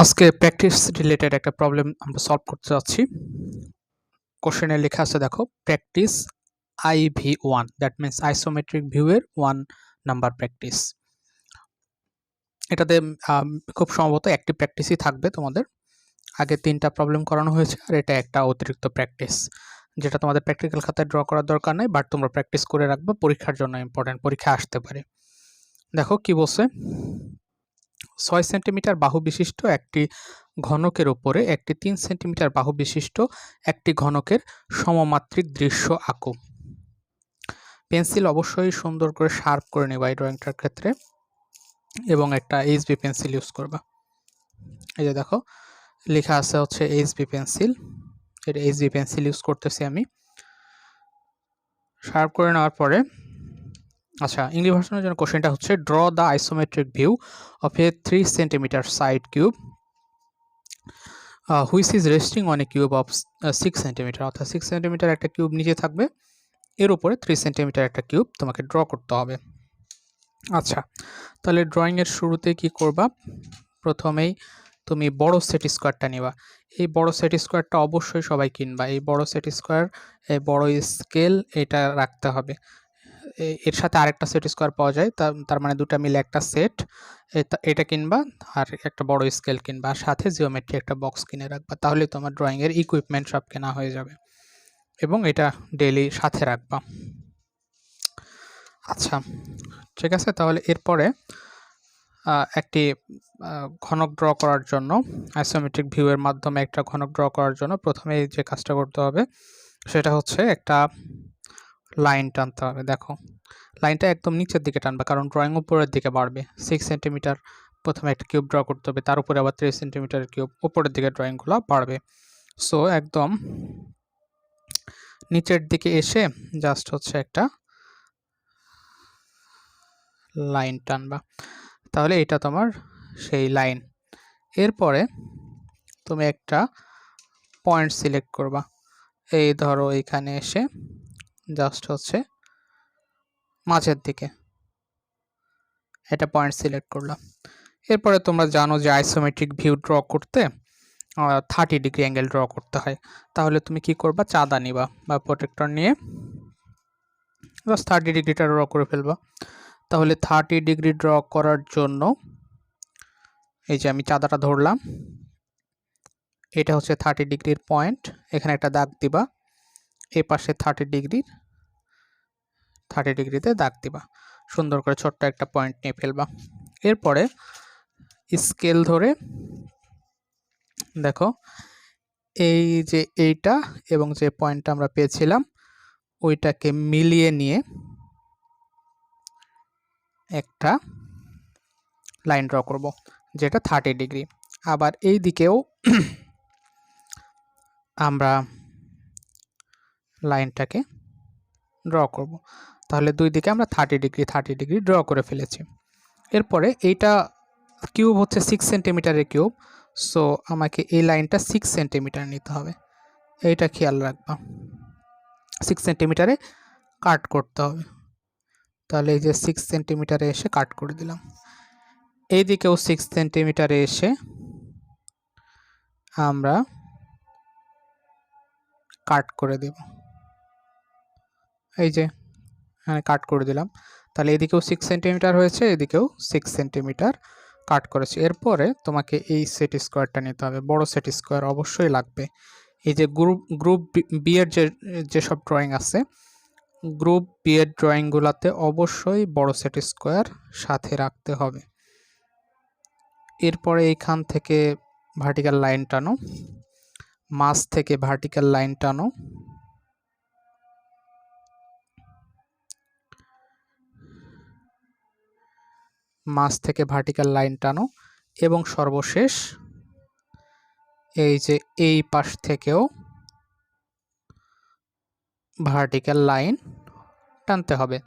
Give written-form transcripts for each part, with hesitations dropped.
আজকে practice related একটা problem আমরা সলভ করতে যাচ্ছি। কোশ্চেনে লেখা আছে, দেখো, practice IV1, that means isometric ভিউয়ের 1 নাম্বার প্র্যাকটিস। এটাতে খুব সম্ভবত একটি প্র্যাকটিসই থাকবে তোমাদের। আগে 3টা প্রবলেম করানো হয়েছে আর এটা একটা অতিরিক্ত প্র্যাকটিস, যেটা তোমাদের প্র্যাকটিক্যাল খাতায় ড্র করার দরকার নেই, বাট তোমরা প্র্যাকটিস করে রাখবে, পরীক্ষার জন্য ইম্পর্টেন্ট, পরীক্ষা আসতে পারে। দেখো কি বলছে, 6 সেন্টিমিটার বাহু বিশিষ্ট একটি ঘনকের উপরে একটি 3 সেন্টিমিটার বাহু বিশিষ্ট একটি ঘনকের সমমাত্রিক দৃশ্য আঁকো। পেন্সিল অবশ্যই সুন্দর করে শার্প করে নেবা এই ড্রয়িংটার ক্ষেত্রে, এবং একটা এইচবি পেন্সিল ইউজ করবা। এই যে দেখো লেখা আছে হচ্ছে এইচবি পেন্সিল, এটা এইচবি পেন্সিল ইউজ করতেছি আমি। শার্প করে নেওয়ার পরে, আচ্ছা, ইংলিশ ভার্সনের জন্য কোশ্চেনটা হচ্ছে draw the isometric view of A 3 centimetre side cube which is resting on a cube of 6 centimetre, অর্থাৎ 6 সেন্টিমিটার একটা কিউব নিচে থাকবে, এর উপরে 3 সেন্টিমিটার একটা কিউব তোমাকে ড্র করতে হবে। আচ্ছা, তাহলে ড্রয়িংয়ের শুরুতে কি করবা, প্রথমেই তুমি বড় সেট স্কোয়ারটা নিবা। এই বড় সেট স্কোয়ারটা অবশ্যই সবাই কিনবা। এই বড় সেট স্কোয়ার, এই বড় স্কেল, এটা রাখতে হবে। এর সাথে আরেকটা সেট স্কোয়ার পাওয়া যায়, তার মানে দুটা মিলে একটা সেট, এটা কিনবা, আর একটা বড় স্কেল কিনবা, আর সাথে জিওমেট্রি একটা বক্স কিনে রাখবা। তাহলে তোমার ড্রয়িংয়ের ইকুইপমেন্ট সব কেনা হয়ে যাবে, এবং এটা ডেইলি সাথে রাখবা। আচ্ছা, ঠিক আছে। তাহলে এরপরে একটি ঘনক ড্র করার জন্য, আইসোমেট্রিক ভিউয়ের মাধ্যমে একটা ঘনক ড্র করার জন্য প্রথমে যে কাজটা করতে হবে সেটা হচ্ছে একটা লাইন টানতে হবে। দেখো, লাইনটা একদম নিচের দিকে টানবা, কারণ ড্রয়িং উপরের দিকে বাড়বে। 6 সেন্টিমিটার প্রথমে একটা কিউব ড্র করতে হবে, তার উপরে আবার 3 সেন্টিমিটার কিউব, উপরের দিকে ড্রয়িংগুলো বাড়বে। সো একদম নিচের দিকে এসে জাস্ট হচ্ছে একটা লাইন টানবা, তাহলে এটা তোমার সেই লাইন। এরপরে তুমি একটা পয়েন্ট সিলেক্ট করবা। এই ধরো এইখানে এসে জাস্ট হচ্ছে মাঝের দিকে এটা পয়েন্ট সিলেক্ট করলাম। এরপরে তোমরা জানো যে আইসোমেট্রিক ভিউ ড্র করতে 30 ডিগ্রি অ্যাঙ্গেল ড্র করতে হয়। তাহলে তুমি কি করবা, চাঁদা নিবা বা প্রোটেক্টর নিয়ে জাস্ট 30 ডিগ্রিটা ড্র করে ফেলবা। তাহলে 30 ডিগ্রি ড্র করার জন্য এই যে আমি চাঁদাটা ধরলাম, এটা হচ্ছে 30 ডিগ্রির পয়েন্ট, এখানে একটা দাগ দিবা, এই পাশে 30 ডিগ্রিতে দাগ দিবা, সুন্দর করে ছোট্ট একটা পয়েন্ট নিয়ে ফেলবা। এরপরে স্কেল ধরে দেখো এই যে এইটা এবং যে পয়েন্টটা আমরা পেয়েছিলাম ওইটাকে মিলিয়ে নিয়ে একটা লাইন ড্র করব, যেটা 30 ডিগ্রি। আবার এই দিকেও আমরা লাইনটাকে ড্র করব, তাহলে দুই দিকে আমরা 30 ডিগ্রি ড্র করে ফেলেছি। এরপরে এইটা কিউব হচ্ছে 6 সেন্টিমিটারের কিউব, সো আমাকে এই লাইনটা 6 সেন্টিমিটার নিতে হবে, এইটা খেয়াল রাখবা। 6 সেন্টিমিটারে কাট করতে হবে, তাহলে এই যে 6 সেন্টিমিটারে এসে কাট করে দিলাম। এই দিকেও 6 সেন্টিমিটারে এসে আমরা কাট করে দেব, এই যে এখানে কাট করে দিলাম। তাহলে এদিকেও 6 সেন্টিমিটার হয়েছে, এদিকেও 6 সেন্টিমিটার কাট করেছি। এরপরে তোমাকে এই সেট স্কোয়ারটা নিতে হবে, বড় সেট স্কোয়ার অবশ্যই লাগবে। এই যে গ্রুপ বি এর যেসব ড্রয়িং আছে, গ্রুপ বি এর ড্রয়িংগুলোতে অবশ্যই বড় সেট স্কোয়ার সাথে রাখতে হবে। এরপরে এইখান থেকে ভার্টিক্যাল লাইন টানো, মাঝ থেকে ভার্টিক্যাল লাইন টানো, মাঝ থেকে ভার্টিক্যাল লাইন টানো, এবং সর্বশেষ এই যে এই পাশ থেকেও ভার্টিক্যাল লাইন টানতে হবে।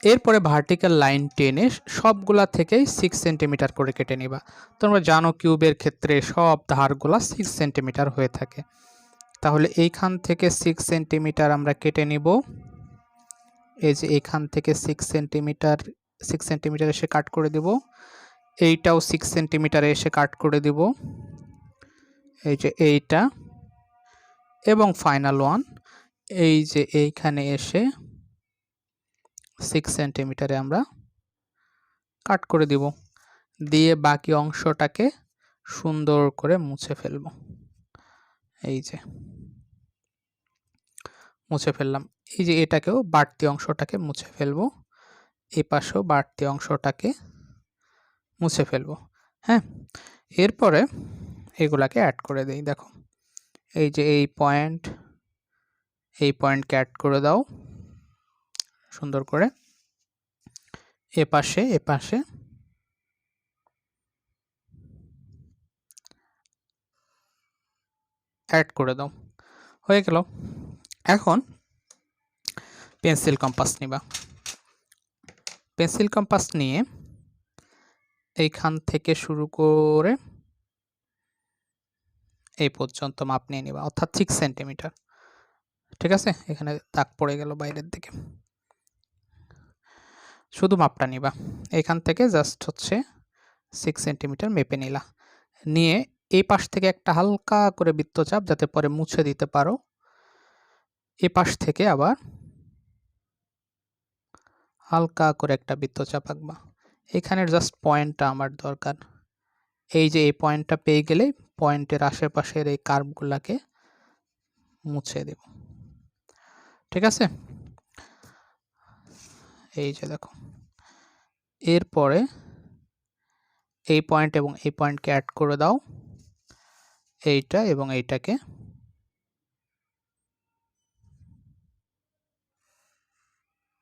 এরপরে ভার্টিক্যাল লাইন টেনে সবগুলা থেকেই 6 সেন্টিমিটার করে কেটে নিবা। তোমরা জানো কিউবের ক্ষেত্রে সব ধারগুলা 6 সেন্টিমিটার হয়ে থাকে, তাহলে এইখান থেকে 6 সেন্টিমিটার আমরা কেটে নিব। এই যে এইখান থেকে 6 সেন্টিমিটার এসে কাট করে দেব, এইটাও 6 সেন্টিমিটারে এসে কাট করে দিব, এই যে এইটা, এবং ফাইনাল ওয়ান এই যে এইখানে এসে 6 সেন্টিমিটারে আমরা কাট করে দিব, দিয়ে বাকি অংশটাকে সুন্দর করে মুছে ফেলব। এই যে মুছে ফেললাম। এই যে এটাকেও বাড়তি অংশটাকে মুছে ফেলবো, এই পাশেও বাড়তি অংশটাকে মুছে ফেলবো। হ্যাঁ, এরপরে এগুলাকে অ্যাড করে দেই। দেখো এই যে এই পয়েন্টকে অ্যাড করে দাও সুন্দর করে, এপাশে অ্যাড করে দাও, হয়ে গেল। এখন পেন্সিল কম্পাস নিবা, পেন্সিল কম্পাস নিয়ে এইখান থেকে শুরু করে এই পর্যন্ত মাপ নিয়ে নিবা, অর্থাৎ 6 সেন্টিমিটার। ঠিক আছে, এখানে দাগ পড়ে গেল বাইরের দিকে, শুধু মাপটা নিবা। এখান থেকে জাস্ট হচ্ছে 6 সেন্টিমিটার মেপে নিলা, নিয়ে এই পাশ থেকে একটা হালকা করে বৃত্তচাপ, যাতে পরে মুছে দিতে পারো। এ পাশ থেকে আবার হালকা করে একটা বৃত্তচাপ আঁকবা। এখানের জাস্ট পয়েন্টটা আমার দরকার। এই যে এই পয়েন্টটা পেয়ে গেলে পয়েন্টের আশেপাশের এই কার্ভগুলাকে মুছে দেব। ঠিক আছে, এই যে দেখো, এরপরে এই পয়েন্ট এবং এই পয়েন্টকে অ্যাড করে দাও, এইটা এবং এইটাকে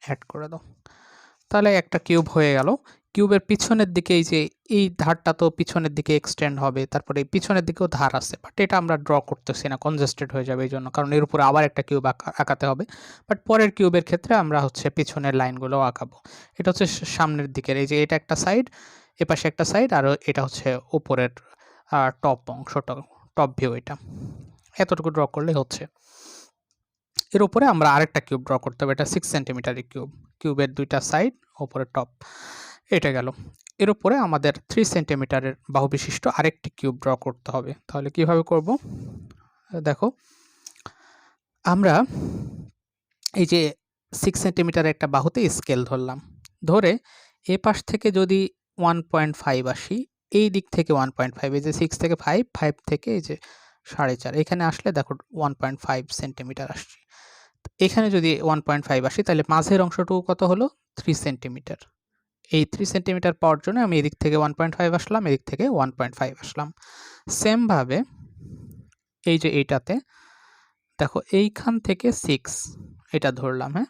অ্যাড করে দাও। তাহলে একটা কিউব হয়ে গেল। কিউবের পিছনের দিকে এই যে এই ধারটা তো পিছনের দিকে এক্সটেন্ড হবে, তারপরে এই পিছনের দিকেও ধার আছে, বাট এটা আমরা ড্র করতেছি না, কনজেস্টেড হয়ে যাবে এই জন্য, কারণ এর উপরে আবার একটা কিউব আঁকাতে হবে। বাট পরের কিউবের ক্ষেত্রে আমরা হচ্ছে পিছনের লাইনগুলো আঁকাবো। এটা হচ্ছে সামনের দিকের, এই যে এটা একটা সাইড, এপাশে একটা সাইড, আর এটা হচ্ছে উপরের টপ অংশটা, টপ ভিউ। এটা এতটুকু ড্র করলে হচ্ছে। এর উপরে আমরা আরেকটা কিউব ড্র করতে হবে, এটা 6 সেন্টিমিটারের কিউব, কিউবের দুইটা সাইড, উপরে টপ। এটা গেল। এর উপরে আমাদের 3 সেন্টিমিটারের বাহু বিশিষ্ট আরেকটি কিউব ড্র করতে হবে। তাহলে কিভাবে করব? দেখো, আমরা এই যে 6 সেন্টিমিটারের একটা বাহুতে স্কেল ধরলাম, ধরে এ পাশ থেকে যদি 1.5 আসি, এই দিক থেকে 1.5, এই যে 6 থেকে 5, 5 থেকে এই যে 4.5, এখানে আসলে দেখো 1.5 সেন্টিমিটার আসছে। এখানে যদি 1.5 আসি, তাহলে মাঝের অংশটুকু কত হলো? 3 সেন্টিমিটার। এই 3 সেন্টিমিটার পাওয়ার জন্য আমি এদিক থেকে 1.5 আসলাম, এদিক থেকে 1.5 আসলাম। সেম ভাবে এই যে এইটাতে দেখো, এইখান থেকে 6 এটা ধরলাম, হ্যাঁ,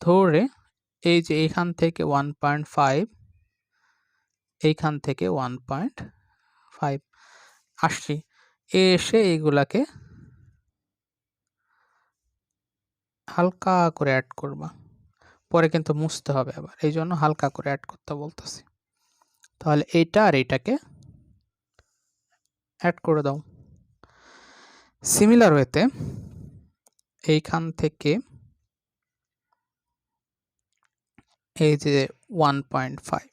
ধরে এই যে এইখান থেকে 1.5, এইখান থেকে 1.5 আসছি, এসে এইগুলাকে হালকা করে অ্যাড করবা, পরে কিন্তু মুছতে হবে আবার, এই জন্য হালকা করে অ্যাড করতে বলতেছি। তাহলে এইটা আর এইটাকে অ্যাড করে দাও। সিমিলার ওয়েতে এইখান থেকে এই যে 1.5,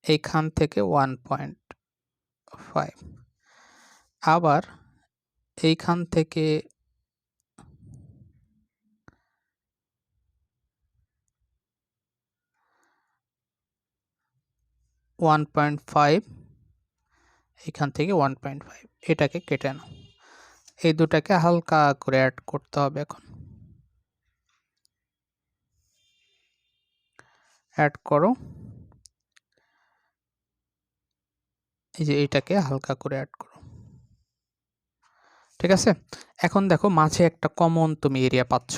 এইখান থেকে 1.5, আবার এইখান থেকে 1.5, এইখান থেকে 1.5, এটাকে কেটে নাও। এই দুটাকে হালকা করে অ্যাড করতে হবে। এখন অ্যাড করো, এই যে এইটাকে হালকা করে অ্যাড করো। ঠিক আছে, এখন দেখো মাঝে একটা কমন তুমি এরিয়া পাচ্ছ,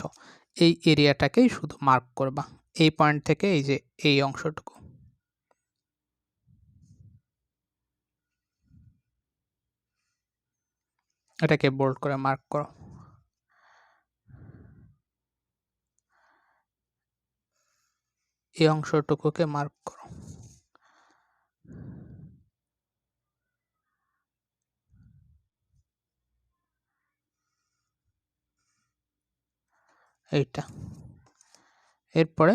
এই এরিয়াটাকেই শুধু মার্ক করবা, এই পয়েন্ট থেকে এই যে এই অংশটুকু, এটাকে বোল্ড করে মার্ক করো। এই অংশটুকুকে মার্ক করো। এইটা, এরপরে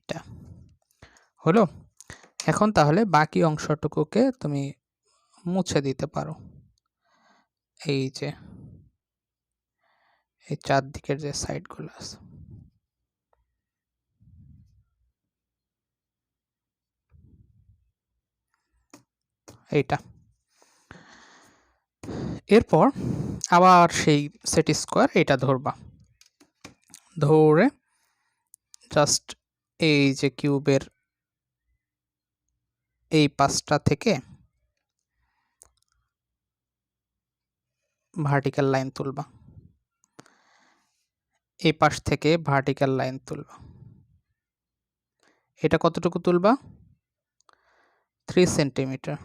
এইটা হলো। এখন তাহলে বাকি অংশটুকুকে তুমি মুছে দিতে পারো। এই যে এই চারদিকের যে সাইডগুলো আছে, এইটা। এরপর আবার সেই সেট স্কোয়ার এটা ধরবা, ধরে জাস্ট এই যে কিউবের এই পাশটা থেকে ভার্টিক্যাল লাইন তুলবা, এই পাশ থেকে ভার্টিক্যাল লাইন তুলবা। এটা কতটুকু তুলবা? 3 সেন্টিমিটার।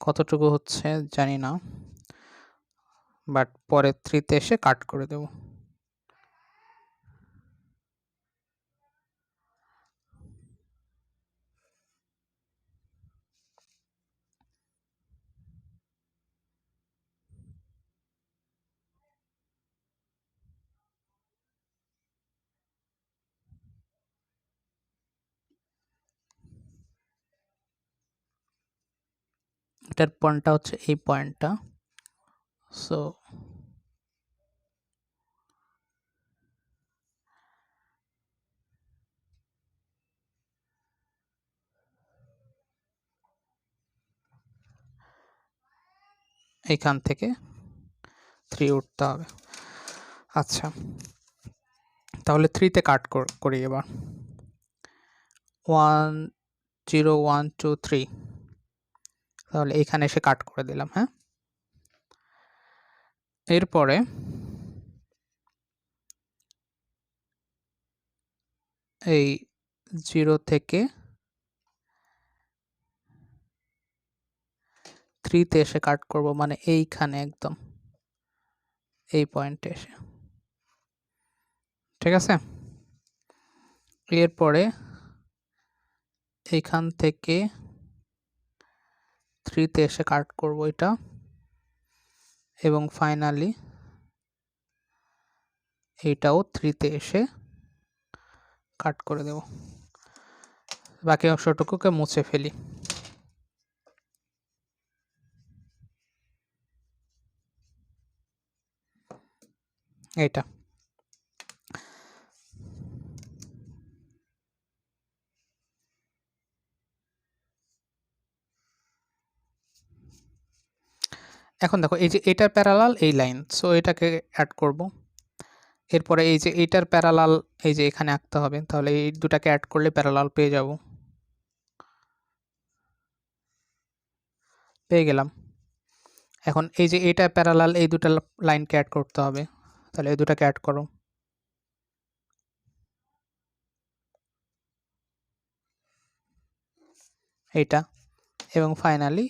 কতটুকু হচ্ছে জানি না, বাট পরে 3 তে এসে কাট করে দেব। এটার পয়েন্টটা হচ্ছে এই পয়েন্টটা। সো এইখান থেকে 3 উঠতে হবে। আচ্ছা, তাহলে 3 তে কাট করি এবার। 1 0 1 2 3, তাহলে এইখানে এসে কাট করে দিলাম। হ্যাঁ, এরপরে এই 0 থেকে 3 তে এসে কাট করব, মানে এইখানে একদম এই পয়েন্টে এসে। ঠিক আছে, এরপরে এইখান থেকে 3 তে এসে কাট করব এটা, এবং ফাইনালি এইটাও 3 তে এসে কাট করে দেব। বাকি অংশটুকুকে মুছে ফেলি। এইটা এখন দেখো, এই যে এটার প্যারালাল এই লাইন, সো এটাকে অ্যাড করব। এরপরে এই যে এইটার প্যারালাল এই যে এখানে আঁকতে হবে, তাহলে এই দুটাকে অ্যাড করলে প্যারালাল পেয়ে যাব, পেয়ে গেলাম। এখন এই যে এটা প্যারালাল এই দুটা লাইনকে অ্যাড করতে হবে, তাহলে এই দুটাকে অ্যাড করো, এইটা, এবং ফাইনালি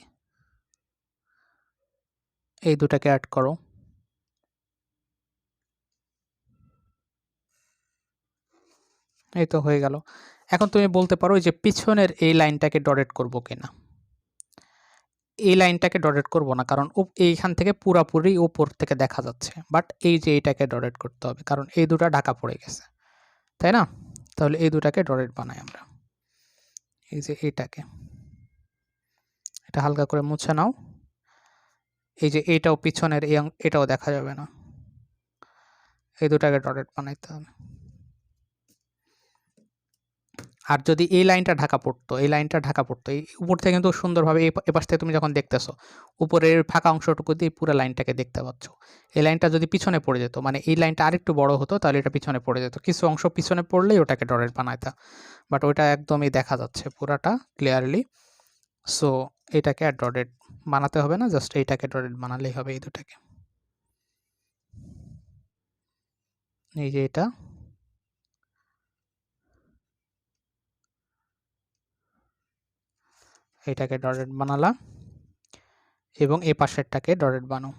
এই দুটাকে অ্যাড করো। এই তো হয়ে গেল। এখন তুমি বলতে পারো যে পিছনের এই লাইনটাকে ডটেড করব কিনা। এই লাইনটাকে ডটেড করব না, কারণ এইখান থেকে পুরাপুরি উপর থেকে দেখা যাচ্ছে, বাট এই যে এইটাকে ডটেড করতে হবে, কারণ এই দুটা ঢাকা পড়ে গেছে, তাই না? তাহলে এই দুটাকে ডটেড বানাই আমরা। এই যে এইটাকে, এটা হালকা করে মুছে নাও। এই যে এইটাও পিছনের এটাও দেখা যাবে না, এই দুটাকে ডটেড বানাইতে হবে। আর যদি এই লাইনটা ঢাকা পড়তো, এই লাইনটা ঢাকা পড়তো, এই উপর থেকে কিন্তু সুন্দরভাবে এপাশ থেকে তুমি যখন দেখতেছো উপরের ফাঁকা অংশটুকু দিয়ে পুরো লাইনটাকে দেখতে পাচ্ছ। এই লাইনটা যদি পিছনে পড়ে যেত, মানে এই লাইনটা আরেকটু বড় হতো, তাহলে এটা পিছনে পড়ে যেত, কিছু অংশ পিছনে পড়লেই ওটাকে ডটেড বানাইতা, বাট ওইটা একদমই দেখা যাচ্ছে পুরাটা ক্লিয়ারলি। সো এটাকে আর ডটেড বানাতে হবে না, জাস্ট এইটাকে ডটেড বানালেই হবে, এই দুটাকে। এই যে এটা, এটাকে ডটেড বানালাম, এবং এই পাশেরটাকে ডটেড বানাও।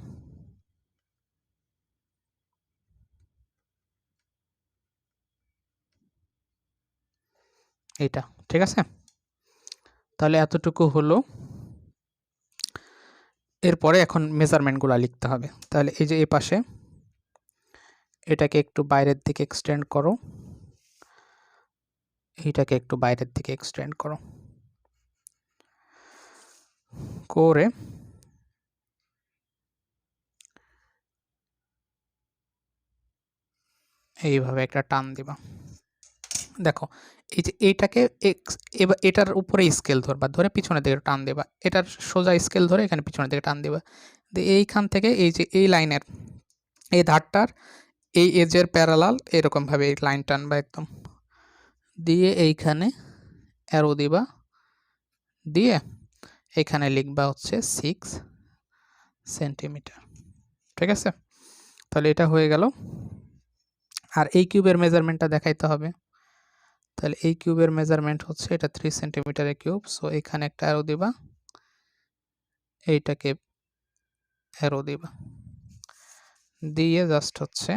এইটা ঠিক আছে, তাহলে এতটুকু হলো এরপরে এখন মেজারমেন্টগুলো লিখতে হবে। তাহলে এই যে এই পাশে এটাকে একটু বাইরের দিকে এক্সটেন্ড করো, এইটাকে একটু বাইরের দিকে এক্সটেন্ড করো, করে এইভাবে একটা টান দিবা। দেখো এই যে এইটাকে এবার এটার উপরে স্কেল ধরবা, ধরে পিছনের দিকে টান দেবা, এটার সোজা স্কেল ধরে এখানে পিছনের দিকে টান দেবা। এইখান থেকে এই যে এই লাইনের এই ধারটার এই এজের প্যারালাল এরকমভাবে এই লাইন টানবা একদম, দিয়ে এইখানে অ্যারো দিবা, দিয়ে এখানে লিখবা হচ্ছে 6 সেন্টিমিটার। ঠিক আছে, তাহলে এটা হয়ে গেল। আর এই কিউবের মেজারমেন্টটা দেখাইতে হবে। তাহলে এই কিউবের মেজারমেন্ট হচ্ছে এটা 3 সেন্টিমিটারের কিউব। সো এখানে একটা অ্যারো দিবা, এইটাকে অ্যারো দিবা, দিয়ে জাস্ট হচ্ছে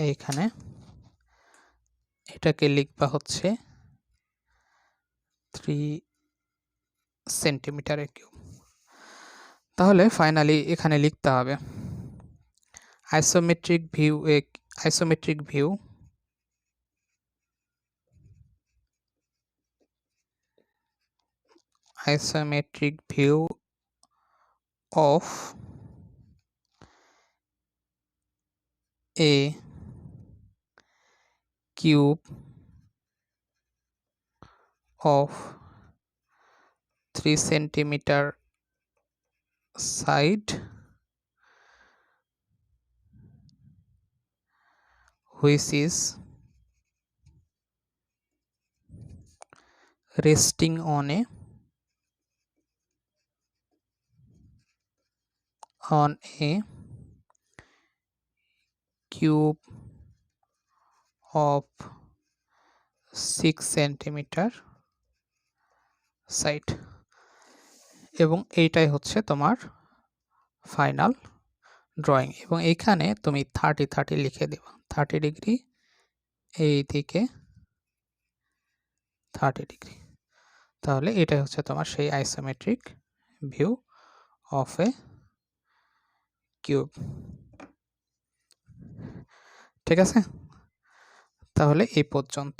এইখানে এটাকে লিখবা হচ্ছে 3 সেন্টিমিটারের কিউব। তাহলে ফাইনালি এখানে লিখতে হবে isometric view, isometric view isometric view of a cube of 3 centimeter side which is resting on a cube of 6 centimeter side, এবং এইটাই হচ্ছে তোমার ফাইনাল ড্রয়িং। এবং এইখানে তুমি 30 লিখে দেবা, 30 ডিগ্রি এই দিকে 30 ডিগ্রি। তাহলে এটাই হচ্ছে তোমার সেই isometric view of A cube. ঠিক আছে, তাহলে এই পর্যন্ত।